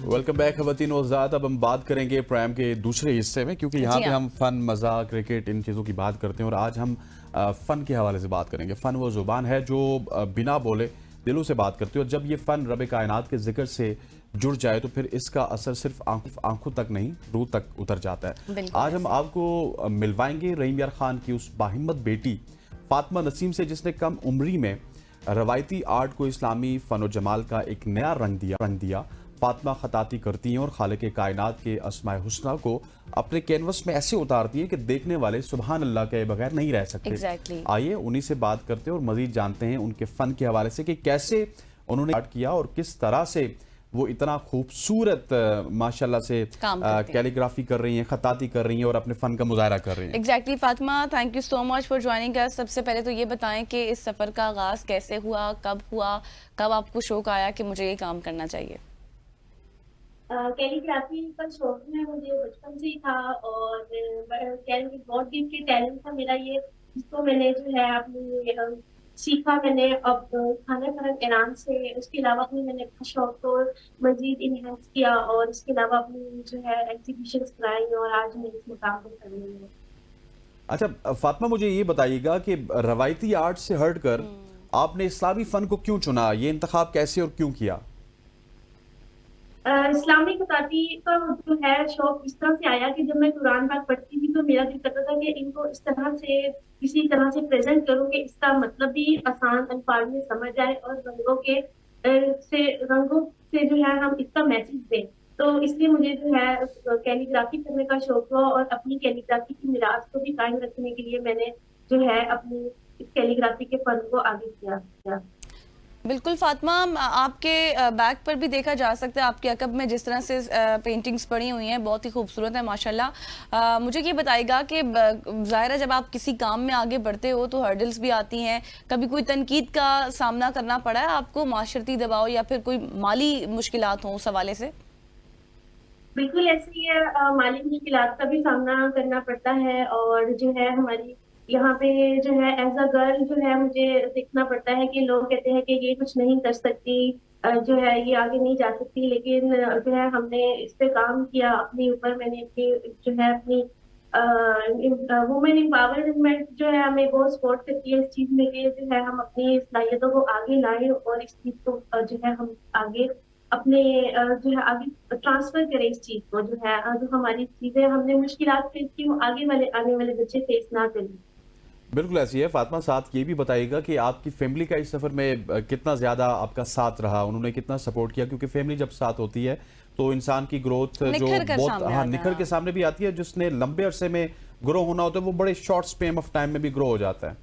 Welcome back खवातीन और आज़ाद। अब हम बात करेंगे प्रोग्राम के दूसरे हिस्से में, क्योंकि यहाँ पे हम फ़न, मज़ाक, क्रिकेट, इन चीज़ों की बात करते हैं। और आज हम फ़न के हवाले से बात करेंगे। फ़न वो ज़ुबान है जो बिना बोले दिलों से बात करती है, और जब ये फ़न रब कायनात के जिक्र से जुड़ जाए तो फिर इसका असर सिर्फ आंखों तक नहीं, रूह तक उतर जाता है। आज हम आपको मिलवाएंगे रहीम यार खान की उस बाहिम्मत बेटी फातिमा नसीम से, जिसने कम उम्री में रवायती आर्ट को इस्लामी फ़न जमाल का एक नया रंग दिया। फातिमा खताती करती हैं और खालिक कायनात के अस्माए हुस्ना को अपने कैनवस में ऐसे उतारती हैं कि देखने वाले सुबहान अल्लाह के बगैर नहीं रह सकते। आइए उन्हीं से बात करते हैं और मजीद जानते हैं उनके फ़न के हवाले से कि कैसे उन्होंने आर्ट किया और किस तरह से वो इतना खूबसूरत माशाल्लाह से कैलीग्राफी कर रही हैं, खताती कर रही हैं और अपने फ़न का मुजाहरा कर रही हैं। Exactly Fatima, thank you so much for joining us. सबसे पहले तो ये बताएं कि इस सफ़र का आगाज़ कैसे हुआ, कब आपको शौक आया कि मुझे ये काम करना चाहिए? कैलीग्राफी का शौक है मुझे बचपन से ही था, और गॉड गिफ्टेड टैलेंट था मेरा ये, जिसको मैंने जो है अपनी सीखा मैंने अब खाना फरक ईरान से। उसके अलावा अपनी मैंने अपने शौक को मजीद इनहेंस किया, और इसके अलावा अपनी जो है एग्जीबिशन कराई, और आज मैं इस मुकाम पर कर रही हूँ। अच्छा फातिमा, मुझे ये बताइएगा कि रवायती आर्ट से हटकर आपने इस्लामी फ़न को क्यों चुना? ये इंतखाब कैसे और क्यों किया? इस्लामी खताती का जो है शौक इस तरह से आया कि जब मैं कुरान पाक पढ़ती थी तो मेरा दिल करता था कि इनको इस तरह से किसी तरह से प्रेजेंट करूँ कि इसका मतलब भी आसान अल्फाज में समझ आए, और रंगों से जो है हम इसका मैसेज दें। तो इसलिए मुझे जो है कैलीग्राफी करने का शौक हुआ, और अपनी कैलीग्राफी की मिराज को भी कायम रखने के लिए मैंने जो है अपनी इस कैलीग्राफी के फन को आगे किया। बिल्कुल फातिमा, आपके बैग पर भी देखा जा सकता है, आपके अकब में जिस तरह से पेंटिंग्स पड़ी हुई हैं बहुत ही खूबसूरत है माशाल्लाह। मुझे ये बताइएगा कि ज़ाहिर है जब आप किसी काम में आगे बढ़ते हो तो हर्डल्स भी आती हैं, कभी कोई तनकीद का सामना करना पड़ा है आपको, माशरती दबाव या फिर कोई माली मुश्किलात हों उस हवाले से? बिल्कुल ऐसे ही है, माली मुश्किलात का भी सामना करना पड़ता है, और जो है हमारी यहाँ पे जो है एज अ गर्ल जो है मुझे सीखना पड़ता है कि लोग कहते हैं कि ये कुछ नहीं कर सकती, जो है ये आगे नहीं जा सकती, लेकिन जो है हमने इस पे काम किया अपने ऊपर। मैंने अपनी जो है अपनी वुमेन एम्पावरमेंट जो है हमें बहुत सपोर्ट करती है इस चीज में कि जो है हम अपनी सलाहियतों को आगे लाएं, और इस चीज को जो है हम आगे अपने जो है आगे ट्रांसफर करें इस चीज को, जो है जो हमारी चीजें हमने मुश्किलात फेस की वो आने वाले बच्चे फेस ना करें। बिल्कुल ऐसी है फातिमा। साथ ये भी बताइएगा कि आपकी फैमिली का इस सफ़र में कितना ज़्यादा आपका साथ रहा, उन्होंने कितना सपोर्ट किया? क्योंकि फैमिली जब साथ होती है तो इंसान की ग्रोथ जो बहुत निखर के सामने भी आती है। जिसने लंबे अरसे में ग्रो होना होता है वो बड़े शॉर्ट स्पेम ऑफ टाइम में भी ग्रो हो जाता है।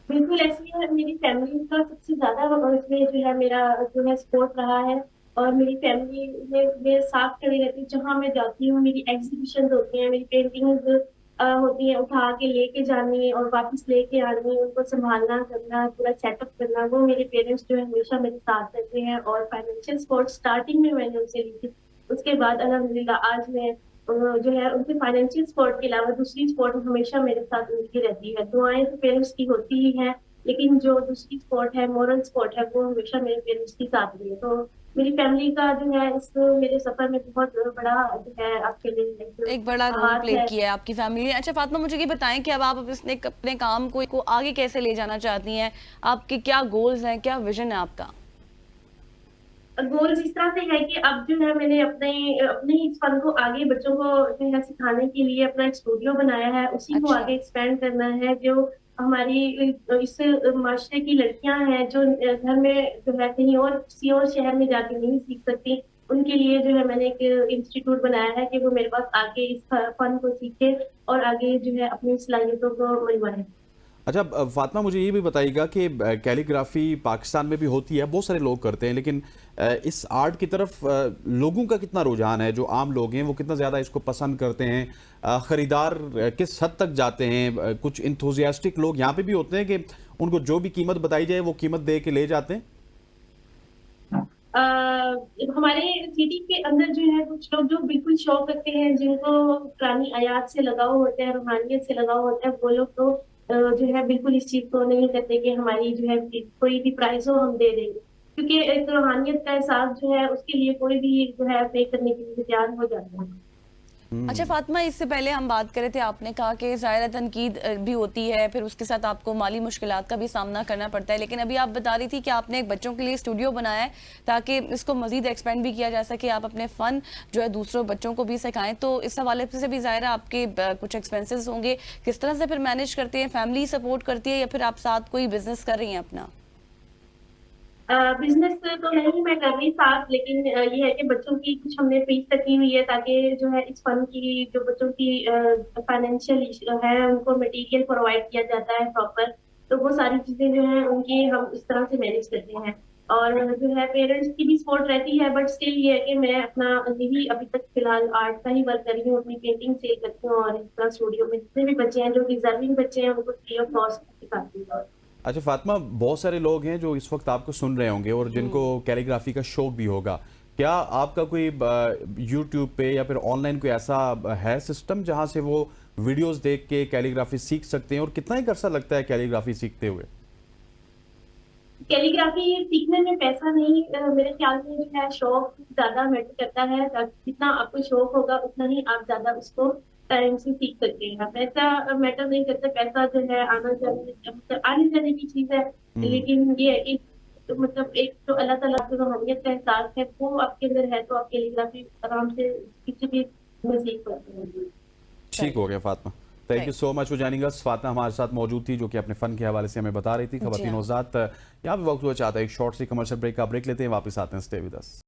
बिल्कुल ऐसी है, मेरी फैमिली का सबसे ज्यादा इसमें जो है मेरा जो है सपोर्ट रहा है, और मेरी फैमिली में मेरे साथ खड़ी रहती है जहाँ मैं जाती हूँ। मेरी एग्जीबिशन होती हैं, मेरी पेंटिंग्स होती हैं, उठा के लेके जानी और वापस लेके आनी, उनको संभालना करना, पूरा सेटअप करना, वो मेरे पेरेंट्स जो है हमेशा मेरे साथ रहते हैं। और फाइनेंशियल सपोर्ट स्टार्टिंग में मैंने उनसे ली थी, उसके बाद अल्हम्दुलिल्लाह आज मैं जो है उनके फाइनेंशियल सपोर्ट के अलावा दूसरी सपोर्ट हमेशा मेरे साथ मिलती रहती है। दुआएं तो पेरेंट्स की होती ही हैं, लेकिन जो दूसरी सपोर्ट है, मोरल सपोर्ट है, वो हमेशा मेरे पेरेंट्स के साथ रही है। तो मेरी फैमिली का जो है इस मेरे सफर में बहुत बड़ा जो है आपके लिए एक बड़ा रोल हाथ प्ले है। किया है आपकी फैमिली ने। अच्छा फातिमा, मुझे ये बताएं कि अब आप अपने काम को आगे कैसे ले जाना चाहती हैं? आपके क्या गोल्स हैं, क्या विजन है आपका? गोल्स इस तरह से है कि अब जो है मैंने अपने अपने इस फन को आगे बच्चों को जो है सिखाने के लिए अपना एक स्टूडियो बनाया है, उसी को अच्छा। आगे एक्सपेंड करना है। जो हमारी इस माशरे की लड़कियां हैं जो घर में जो है कहीं और किसी और शहर में जाके नहीं सीख सकती, उनके लिए जो है मैंने एक इंस्टीट्यूट बनाया है कि वो मेरे पास आके इस फन को सीखे और आगे जो है अपनी सलाहियतों को मनवाए। अच्छा फातिमा, मुझे ये भी बताइएगा कि कैलीग्राफी पाकिस्तान में भी होती है, बहुत सारे लोग करते हैं, लेकिन इस आर्ट की तरफ लोगों का कितना रुझान है? जो आम लोग हैं वो कितना ज़्यादा इसको पसंद करते हैं? ख़रीदार किस हद तक जाते हैं? कुछ इंथुजियास्टिक लोग यहाँ पे भी होते हैं कि उनको जो भी कीमत बताई जाए वो कीमत दे के ले जाते हैं। हमारे सिटी के अंदर जो है कुछ लोग जो बिल्कुल शौक रखते हैं, जिनको पुरानी आयात से लगाव होता है, रूहानियत से लगाव होता है, वो लोग तो जो है बिल्कुल इस चीज को नहीं करते कि हमारी जो है कोई भी प्राइस हो हम दे देंगे। क्योंकि एक रूहानियत का एहसास जो है उसके लिए कोई भी जो है पे करने के लिए तैयार हो जाता है। अच्छा फातिमा, इससे पहले हम बात कर रहे थे, आपने कहा कि ज़ाहिर है तनकीद भी होती है, फिर उसके साथ आपको माली मुश्किलात का भी सामना करना पड़ता है, लेकिन अभी आप बता रही थी कि आपने एक बच्चों के लिए स्टूडियो बनाया है ताकि इसको मज़ीद एक्सपेंड भी किया जा सके, आप अपने फ़न जो है दूसरों बच्चों को भी सिखाएं। तो इस हवाले से भी ज़ाहिर है आपके कुछ एक्सपेंसेस होंगे, किस तरह से फिर मैनेज करते हैं? फैमिली सपोर्ट करती है या फिर आप साथ कोई बिजनेस कर रही हैं अपना? बिजनेस तो नहीं मैं कर रही साथ, लेकिन ये है कि बच्चों की कुछ हमने फीस रखी हुई है ताकि जो है इस फन की जो बच्चों की फाइनेंशियल है उनको मटेरियल प्रोवाइड किया जाता है प्रॉपर। तो वो सारी चीजें जो है उनकी हम इस तरह से मैनेज करते हैं। और जो है पेरेंट्स की भी सपोर्ट रहती है, बट स्टिल ये है कि मैं अपना यही अभी तक फिलहाल आर्ट का ही वर्क कर रही हूँ, अपनी पेंटिंग सेल करती हूँ और इस तरह स्टूडियो में जितने भी बच्चे हैं जो डिजर्विंग बच्चे हैं उनको फ्री ऑफ कॉस्ट सिखाती हूँ। अच्छा फातिमा, बहुत सारे लोग हैं जो इस वक्त आपको सुन रहे होंगे और जिनको कैलीग्राफी का शौक भी होगा। क्या आपका कोई यूट्यूब पे या फिर ऑनलाइन कोई ऐसा है सिस्टम जहां से वो वीडियोस देख के कैलीग्राफी सीख सकते हैं, और कितना ही अरसा लगता है कैलीग्राफी सीखते हुए? कैलीग्राफी सीखने में पैसा नहीं, मेरे ख्याल में जो है शौक ज्यादा मैटर करता है। जितना आपको शौक होगा उतना ही आप ज्यादा उसको टाइम से सीख सकते हैं। पैसा मैटर नहीं करता, पैसा जो है आना जाने मतलब आने जाने की चीज है, लेकिन ये है कि तो मतलब एक तो अल्लाह ताला की रूहानियत का एहसास है वो आपके अंदर है, तो आप कैलीग्राफी आराम से किसी भी में सीख सकते हैं। ठीक हो गया Fatima, thank you so much for joining us. Fatima हमारे साथ मौजूद थी जो कि अपने फन के हवाले से हमें बता रही थी। खवातीन हज़रात, यहाँ पे वक्त हुआ चाहता है एक शॉर्ट सी कमर्शियल ब्रेक का, ब्रेक लेते हैं, वापस आते हैं, स्टे विद अस।